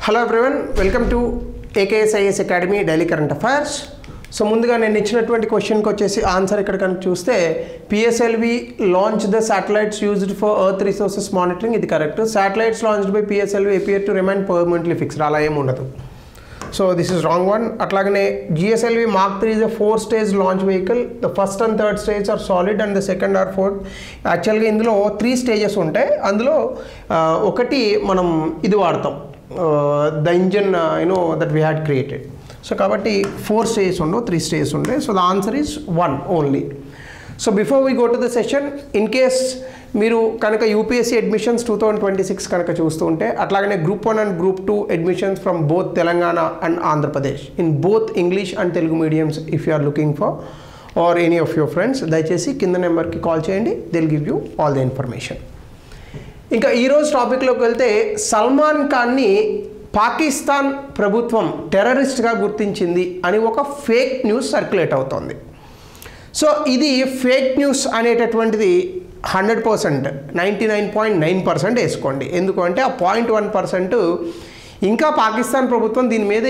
Hello everyone, welcome to AKSIS academy daily current affairs. So ముందుగా నేను ఇచ్చినటువంటి క్వశ్చన్కి వచ్చేసి ఆన్సర్ ఇక్కడ కనుక చూస్తే PSLV launch the satellites used for earth resources monitoring, ఇది correct. Satellites launched by PSLV appear to remain permanently fixed, అలా ఏమి ఉండదు. So this is wrong one. అట్లాగనే GSLV Mark 3 is a 4-stage launch vehicle. The first and third stage are solid and the second are fourth. యాక్చువల్గా ఇందులో 3 stages ఉంటాయి. అందులో ఒకటి మనం ఇది వాడతాం, the engine that we had created. So కాబట్టి 4 స్టేజెస్ ఉండవు, 3 స్టేజెస్ ఉంటాయి. So the answer is 1 only. So before we go to the session, in case మీరు కనుక UPSC అడ్మిషన్స్ 2026 కనుక చూస్తూ ఉంటే, అట్లాగనే Group 1 and Group 2 admissions from both Telangana and Andhra Pradesh in both English and Telugu mediums if you are looking for or any of your friends, దయచేసి కింద నెంబర్కి call చేయండి. They will give you all the information. ఇంకా ఈరోజు టాపిక్లోకి వెళ్తే, సల్మాన్ ఖాన్ని పాకిస్తాన్ ప్రభుత్వం టెర్రరిస్ట్గా గుర్తించింది అని ఒక ఫేక్ న్యూస్ సర్క్యులేట్ అవుతోంది. సో ఇది ఫేక్ న్యూస్ అనేటటువంటిది 100%, 99.9% వేసుకోండి. ఎందుకంటే ఆ 0.1% ఇంకా పాకిస్తాన్ ప్రభుత్వం దీని మీద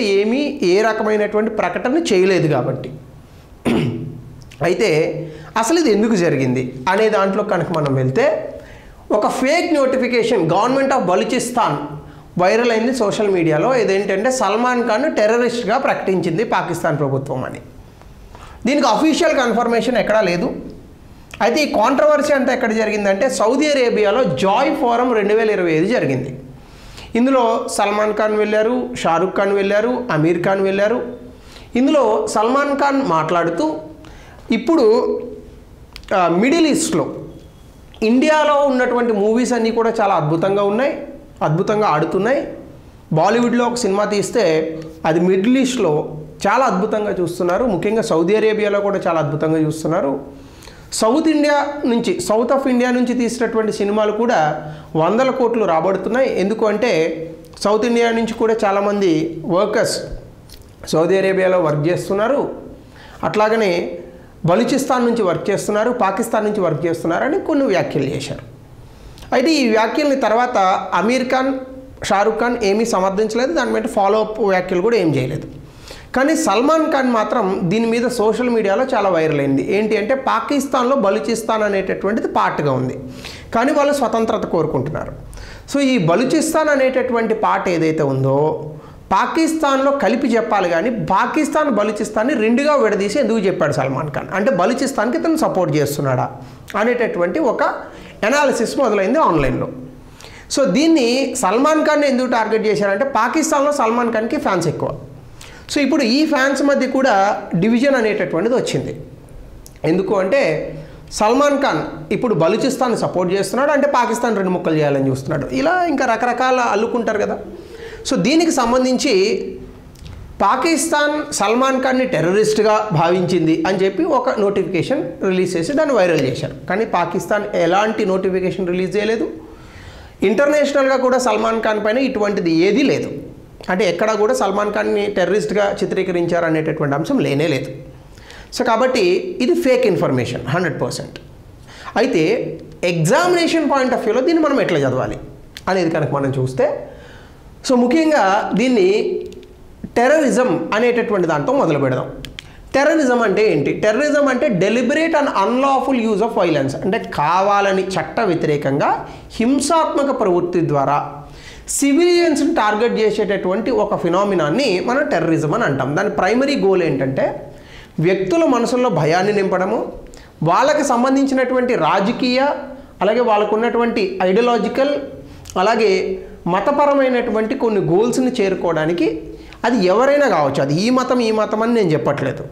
ఏ రకమైనటువంటి ప్రకటన చేయలేదు కాబట్టి. అయితే అసలు ఇది ఎందుకు జరిగింది అనే దాంట్లో కనుక మనం వెళ్తే, ఒక fake notification government of Balochistan viral అయింది సోషల్ మీడియాలో. ఇదేంటంటే సల్మాన్ ఖాన్ టెర్రరిస్ట్గా ప్రకటించింది పాకిస్తాన్ ప్రభుత్వం అని. దీనికి అఫీషియల్ కన్ఫర్మేషన్ ఎక్కడా లేదు. అయితే ఈ కాంట్రవర్సీ అంతా ఎక్కడ జరిగిందంటే, సౌదీ అరేబియాలో జాయ్ ఫోరం 2025 జరిగింది. ఇందులో సల్మాన్ ఖాన్ వెళ్ళారు, షారుఖ్ ఖాన్ వెళ్ళారు, అమీర్ ఖాన్ వెళ్ళారు. ఇందులో సల్మాన్ ఖాన్ మాట్లాడుతూ, ఇప్పుడు మిడిల్ ఈస్ట్లో ఇండియాలో ఉన్నటువంటి మూవీస్ అన్నీ కూడా చాలా అద్భుతంగా ఉన్నాయి, అద్భుతంగా ఆడుతున్నాయి. బాలీవుడ్లో ఒక సినిమా తీస్తే అది మిడిల్ ఈస్ట్లో చాలా అద్భుతంగా చూస్తున్నారు. ముఖ్యంగా సౌదీ అరేబియాలో కూడా చాలా అద్భుతంగా చూస్తున్నారు. సౌత్ ఆఫ్ ఇండియా నుంచి తీసినటువంటి సినిమాలు కూడా 100 కోట్లు రాబడుతున్నాయి. ఎందుకు అంటే సౌత్ ఇండియా నుంచి కూడా చాలామంది వర్కర్స్ సౌదీ అరేబియాలో వర్క్ చేస్తున్నారు, అట్లాగనే బలూచిస్తాన్ నుంచి వర్క్ చేస్తున్నారు, పాకిస్తాన్ నుంచి వర్క్ చేస్తున్నారని కొన్ని వ్యాఖ్యలు చేశారు. అయితే ఈ వ్యాఖ్యల్ని తర్వాత అమీర్ ఖాన్, షారుఖ్ ఖాన్ ఏమీ సమర్థించలేదు, దాని మీద ఫాలో అప్ వ్యాఖ్యలు కూడా ఏం చేయలేదు. కానీ సల్మాన్ ఖాన్ మాత్రం దీని మీద సోషల్ మీడియాలో చాలా వైరల్ అయింది. ఏంటి అంటే, పాకిస్తాన్లో బలూచిస్తాన్ అనేటటువంటిది పార్ట్గా ఉంది, కానీ వాళ్ళు స్వతంత్రత కోరుకుంటున్నారు. సో ఈ బలూచిస్తాన్ అనేటటువంటి పార్ట్ ఏదైతే ఉందో పాకిస్తాన్లో కలిపి చెప్పాలి, కానీ పాకిస్తాన్ బలూచిస్తాన్ని 2గా విడదీసి ఎందుకు చెప్పాడు సల్మాన్ ఖాన్ అంటే, బలూచిస్తాన్కి ఇతను సపోర్ట్ చేస్తున్నాడా అనేటటువంటి ఒక ఎనాలిసిస్ మొదలైంది ఆన్లైన్లో. సో దీన్ని సల్మాన్ ఖాన్ని ఎందుకు టార్గెట్ చేశారంటే, పాకిస్తాన్లో సల్మాన్ ఖాన్కి ఫ్యాన్స్ ఎక్కువ. సో ఇప్పుడు ఈ ఫ్యాన్స్ మధ్య కూడా డివిజన్ అనేటటువంటిది వచ్చింది. ఎందుకు అంటే, సల్మాన్ ఖాన్ ఇప్పుడు బలూచిస్తాన్ని సపోర్ట్ చేస్తున్నాడు అంటే పాకిస్తాన్ 2 ముక్కలు చేయాలని చూస్తున్నాడు. ఇలా ఇంకా రకరకాల అల్లుకుంటారు కదా. సో దీనికి సంబంధించి పాకిస్తాన్ సల్మాన్ ఖాన్ని టెర్రరిస్ట్గా భావించింది అని చెప్పి ఒక నోటిఫికేషన్ రిలీజ్ చేసి దాన్ని వైరల్ చేశారు. కానీ పాకిస్తాన్ ఎలాంటి నోటిఫికేషన్ రిలీజ్ చేయలేదు. ఇంటర్నేషనల్గా కూడా సల్మాన్ ఖాన్ పైన ఇటువంటిది ఏదీ లేదు. అంటే ఎక్కడ కూడా సల్మాన్ ఖాన్ని టెర్రరిస్ట్గా చిత్రీకరించారు అనేటటువంటి అంశం లేనే లేదు. సో కాబట్టి ఇది ఫేక్ ఇన్ఫర్మేషన్ 100%. అయితే ఎగ్జామినేషన్ పాయింట్ ఆఫ్ వ్యూలో దీన్ని మనం ఎట్లా చదవాలి అనేది కనుక మనం చూస్తే, సో ముఖ్యంగా దీన్ని టెర్రరిజం అనేటటువంటి దాంతో మొదలు పెడదాం. టెర్రరిజం అంటే ఏంటి? టెర్రరిజం అంటే deliberate and unlawful use of violence, అంటే కావాలని చట్ట వ్యతిరేకంగా హింసాత్మక ప్రవృత్తి ద్వారా సివిలియన్స్ని టార్గెట్ చేసేటటువంటి ఒక ఫినామినాన్ని మనం టెర్రరిజం అని అంటాం. దాని ప్రైమరీ గోల్ ఏంటంటే, వ్యక్తుల మనసుల్లో భయాన్ని నింపడము, వాళ్ళకి సంబంధించినటువంటి రాజకీయ, అలాగే వాళ్ళకు ఉన్నటువంటి ఐడియాలజికల్, అలాగే మతపరమైనటువంటి కొన్ని గోల్స్ని చేరుకోవడానికి, అది ఎవరైనా కావచ్చు, అది ఈ మతం అని నేను చెప్పట్లేదు,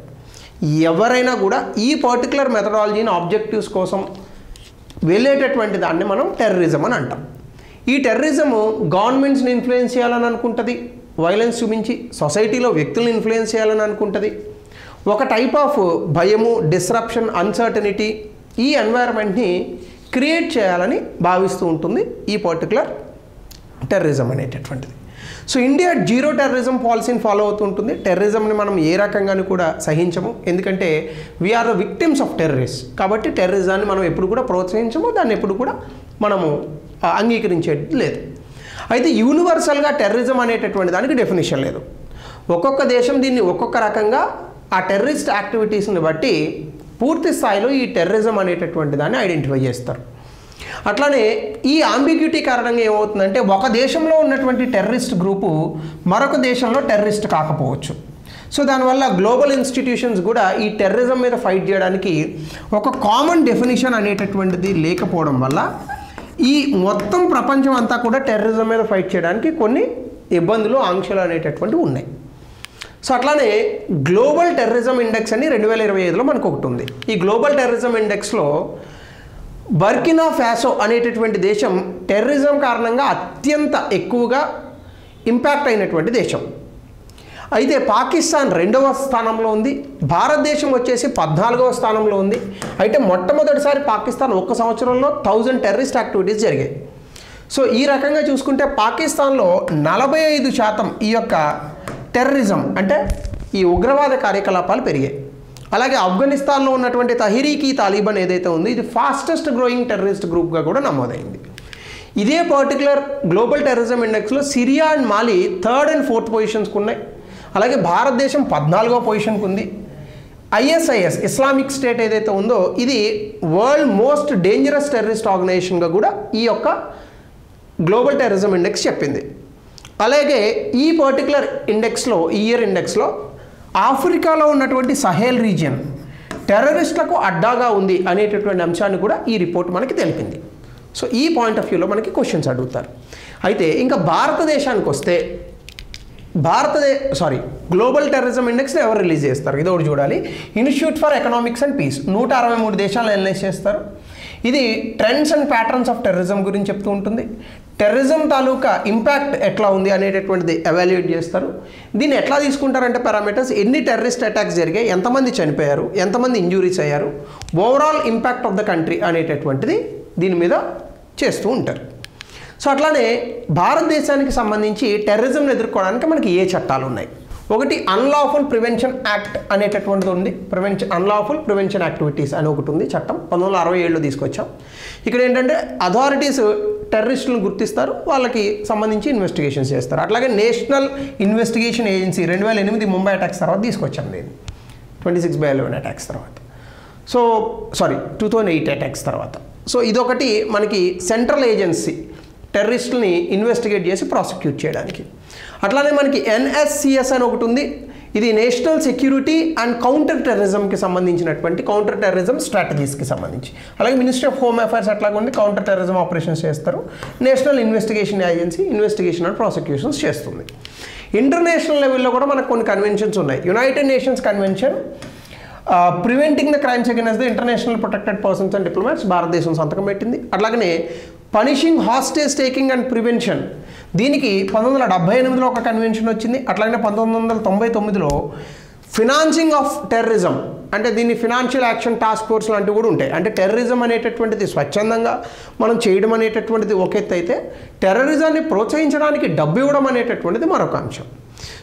ఎవరైనా కూడా ఈ పర్టికులర్ మెథడాలజీని ఆబ్జెక్టివ్స్ కోసం వెళ్ళేటటువంటి దాన్ని మనం టెర్రరిజం అని అంటాం. ఈ టెర్రరిజము గవర్నమెంట్స్ని ఇన్ఫ్లుయెన్స్ చేయాలని అనుకుంటుంది, వైలెన్స్ చూపించి సొసైటీలో వ్యక్తులను ఇన్ఫ్లుయెన్స్ చేయాలని అనుకుంటుంది, ఒక టైప్ ఆఫ్ భయము, డిస్రప్షన్, అన్సర్టనిటీ, ఈ ఎన్వైరన్మెంట్ని క్రియేట్ చేయాలని భావిస్తూ ఉంటుంది ఈ పర్టికులర్ టెర్రరిజం అనేటటువంటిది. సో ఇండియా 0 టెర్రరిజం పాలసీని ఫాలో అవుతుంటుంది. టెర్రరిజంని మనం ఏ రకంగానూ కూడా సహించము, ఎందుకంటే we are the victims of terrorist. కాబట్టి టెర్రరిజాన్ని మనం ఎప్పుడు కూడా ప్రోత్సహించము, దాన్ని ఎప్పుడు కూడా మనము అంగీకరించేది లేదు. అయితే యూనివర్సల్గా టెర్రరిజం అనేటటువంటి దానికి డెఫినేషన్ లేదు. ఒక్కొక్క దేశం దీన్ని ఒక్కొక్క రకంగా ఆ టెర్రరిస్ట్ యాక్టివిటీస్ని బట్టి పూర్తి స్థాయిలో ఈ టెర్రరిజం అనేటటువంటి దాన్ని ఐడెంటిఫై చేస్తారు. అట్లానే ఈ ఆంబిగ్యూటీ కారణంగా ఏమవుతుందంటే ఒక దేశంలో ఉన్నటువంటి టెర్రరిస్ట్ గ్రూపు మరొక దేశంలో టెర్రరిస్ట్ కాకపోవచ్చు. సో దానివల్ల గ్లోబల్ ఇన్స్టిట్యూషన్స్ కూడా ఈ టెర్రరిజం మీద ఫైట్ చేయడానికి ఒక కామన్ డెఫినేషన్ అనేటటువంటిది లేకపోవడం వల్ల ఈ మొత్తం ప్రపంచం అంతా కూడా టెర్రరిజం మీద ఫైట్ చేయడానికి కొన్ని ఇబ్బందులు ఆంక్షలు అనేటటువంటివి ఉన్నాయి. సో అట్లానే గ్లోబల్ టెర్రరిజం ఇండెక్స్ అని 2025లో మనకు ఒకటి ఉంది. ఈ గ్లోబల్ టెర్రరిజం ఇండెక్స్లో బర్కినా ఫాసో అనేటటువంటి దేశం టెర్రరిజం కారణంగా అత్యంత ఎక్కువగా ఇంపాక్ట్ అయినటువంటి దేశం. అయితే పాకిస్తాన్ 2వ స్థానంలో ఉంది, భారతదేశం వచ్చేసి 14వ స్థానంలో ఉంది. అయితే మొట్టమొదటిసారి పాకిస్తాన్ ఒక్క సంవత్సరంలో 1000 టెర్రరిస్ట్ యాక్టివిటీస్ జరిగాయి. సో ఈ రకంగా చూసుకుంటే పాకిస్తాన్లో 45% ఈ యొక్క టెర్రరిజం అంటే ఈ ఉగ్రవాద కార్యకలాపాలు పెరిగాయి. అలాగే ఆఫ్ఘనిస్తాన్లో ఉన్నటువంటి తహరీక్ ఈ తాలిబాన్ ఏదైతే ఉందో ఇది ఫాస్టెస్ట్ గ్రోయింగ్ టెర్రరిస్ట్ గ్రూప్గా కూడా నమోదైంది. ఇదే పర్టికులర్ గ్లోబల్ టెర్రరిజం ఇండెక్స్లో Syria and Mali 3rd and 4th పొజిషన్స్కి ఉన్నాయి. అలాగే భారతదేశం 14వ పొజిషన్కి ఉంది. ISIS ఇస్లామిక్ స్టేట్ ఏదైతే ఉందో ఇది వరల్డ్ మోస్ట్ డేంజరస్ టెర్రరిస్ట్ ఆర్గనైజేషన్గా కూడా ఈ యొక్క గ్లోబల్ టెర్రరిజం ఇండెక్స్ చెప్పింది. అలాగే ఈ పర్టికులర్ ఇండెక్స్లో ఈ ఇయర్ ఇండెక్స్లో ఆఫ్రికాలో ఉన్నటువంటి సహేల్ రీజియన్ టెర్రరిస్టులకు అడ్డాగా ఉంది అనేటటువంటి అంశాన్ని కూడా ఈ రిపోర్ట్ మనకి తెలిపింది. సో ఈ పాయింట్ ఆఫ్ వ్యూలో మనకి క్వశ్చన్స్ అడుగుతారు. అయితే ఇంకా భారతదేశానికి వస్తే గ్లోబల్ టెర్రరిజం ఇండెక్స్ని ఎవరు రిలీజ్ చేస్తారు ఇది ఒకటి చూడాలి. Institute for economics and peace 163 దేశాలను అనలైజ్ చేస్తారు. ఇది trends and patterns of terrorism గురించి చెప్తూ ఉంటుంది. టెర్రరిజం తాలూకా ఇంపాక్ట్ ఎట్లా ఉంది అనేటటువంటిది ఎవాల్యుయేట్ చేస్తారు. దీన్ని ఎట్లా తీసుకుంటారంటే పారామీటర్స్ ఎన్ని టెర్రరిస్ట్ అటాక్స్ జరిగాయి, ఎంతమంది చనిపోయారు, ఎంతమంది ఇంజూరీస్ అయ్యారు, overall impact of the country అనేటటువంటిది దీని మీద చేస్తూ ఉంటారు. సో అట్లానే భారతదేశానికి సంబంధించి టెర్రరిజంను ఎదుర్కోవడానికి మనకి ఏ చట్టాలు ఉన్నాయి? ఒకటి అన్లాఫుల్ ప్రివెన్షన్ యాక్ట్ అనేటటువంటిది ఉంది. అన్లాఫుల్ ప్రివెన్షన్ యాక్టివిటీస్ అని ఒకటి ఉంది చట్టం 1967లో తీసుకొచ్చాం. ఇక్కడ ఏంటంటే అథారిటీస్ టెర్రరిస్టులను గుర్తిస్తారు, వాళ్ళకి సంబంధించి ఇన్వెస్టిగేషన్స్ చేస్తారు. అట్లాగే national investigation agency 2008 Mumbai attacks తర్వాత తీసుకొచ్చాం నేను 26/11 అటాక్స్ తర్వాత. 2008 అటాక్స్ తర్వాత. సో ఇదొకటి మనకి సెంట్రల్ ఏజెన్సీ టెర్రరిస్టులని ఇన్వెస్టిగేట్ చేసి ప్రాసిక్యూట్ చేయడానికి. అట్లానే మనకి NSCS అని ఒకటి ఉంది. ఇది నేషనల్ సెక్యూరిటీ అండ్ కౌంటర్ టెర్రరిజంకి సంబంధించినటువంటి కౌంటర్ టెర్రరిజం స్ట్రాటజీస్కి సంబంధించి. అలాగే మినిస్ట్రీ ఆఫ్ హోమ్ అఫైర్స్ అట్లాగే ఉంది, కౌంటర్ టెర్రరిజం ఆపరేషన్స్ చేస్తారు. National investigation agency investigation and prosecutions చేస్తుంది. ఇంటర్నేషనల్ లెవెల్లో కూడా మనకు కొన్ని కన్వెన్షన్స్ ఉన్నాయి. United nations convention preventing the crimes against the international protected persons and diplomats భారతదేశం సంతకం పెట్టింది. అట్లాగనే punishing hostage taking and prevention దీనికి 1978లో ఒక కన్వెన్షన్ వచ్చింది. అట్లాగే 1999లో ఫినాన్సింగ్ ఆఫ్ టెర్రరిజం అంటే దీన్ని ఫినాన్షియల్ యాక్షన్ టాస్క్ ఫోర్స్ లాంటివి కూడా ఉంటాయి. అంటే టెర్రరిజం అనేటటువంటిది స్వచ్ఛందంగా మనం చేయడం అనేటటువంటిది ఒక ఎత్తు అయితే టెర్రరిజాన్ని ప్రోత్సహించడానికి డబ్బు ఇవ్వడం అనేటటువంటిది మరొక అంశం.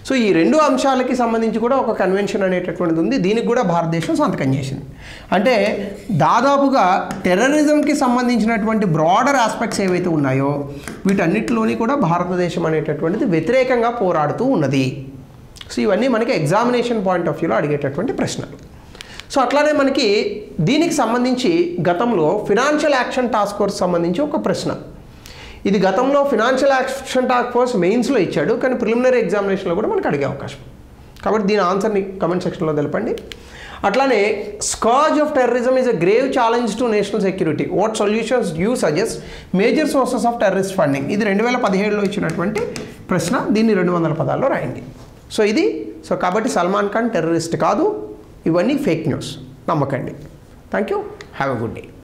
సో ఈ రెండు అంశాలకి సంబంధించి కూడా ఒక కన్వెన్షన్ అనేటటువంటిది ఉంది. దీనికి కూడా భారతదేశం సంతకం చేసింది. అంటే దాదాపుగా టెర్రరిజంకి సంబంధించినటువంటి బ్రాడర్ ఆస్పెక్ట్స్ ఏవైతే ఉన్నాయో వీటన్నిటిలోని కూడా భారతదేశం అనేటటువంటిది వ్యతిరేకంగా పోరాడుతూ ఉన్నది. సో ఇవన్నీ మనకి ఎగ్జామినేషన్ పాయింట్ ఆఫ్ వ్యూలో అడిగేటటువంటి ప్రశ్నలు. సో అట్లానే మనకి దీనికి సంబంధించి గతంలో ఫినాన్షియల్ యాక్షన్ టాస్క్ ఫోర్స్ సంబంధించి ఒక ప్రశ్న. ఇది గతంలో ఫినాన్షియల్ యాక్షన్ టాస్క్ ఫోర్స్ మెయిన్స్లో ఇచ్చాడు, కానీ ప్రిలిమినరీ ఎగ్జామినేషన్లో కూడా మనకు అడిగే అవకాశం. కాబట్టి దీని ఆన్సర్ని కమెంట్ సెక్షన్లో తెలపండి. అట్లానే scourge of terrorism is a grave challenge to national security. What solutions you suggest? Major sources of terrorist funding. ఇది 2017లో ఇచ్చినటువంటి ప్రశ్న. దీన్ని 200 పదాల్లో రాయండి. సో కాబట్టి సల్మాన్ ఖాన్ టెర్రరిస్ట్ కాదు, ఇవన్నీ ఫేక్ న్యూస్, నమ్మకండి. Thank you, have a good day.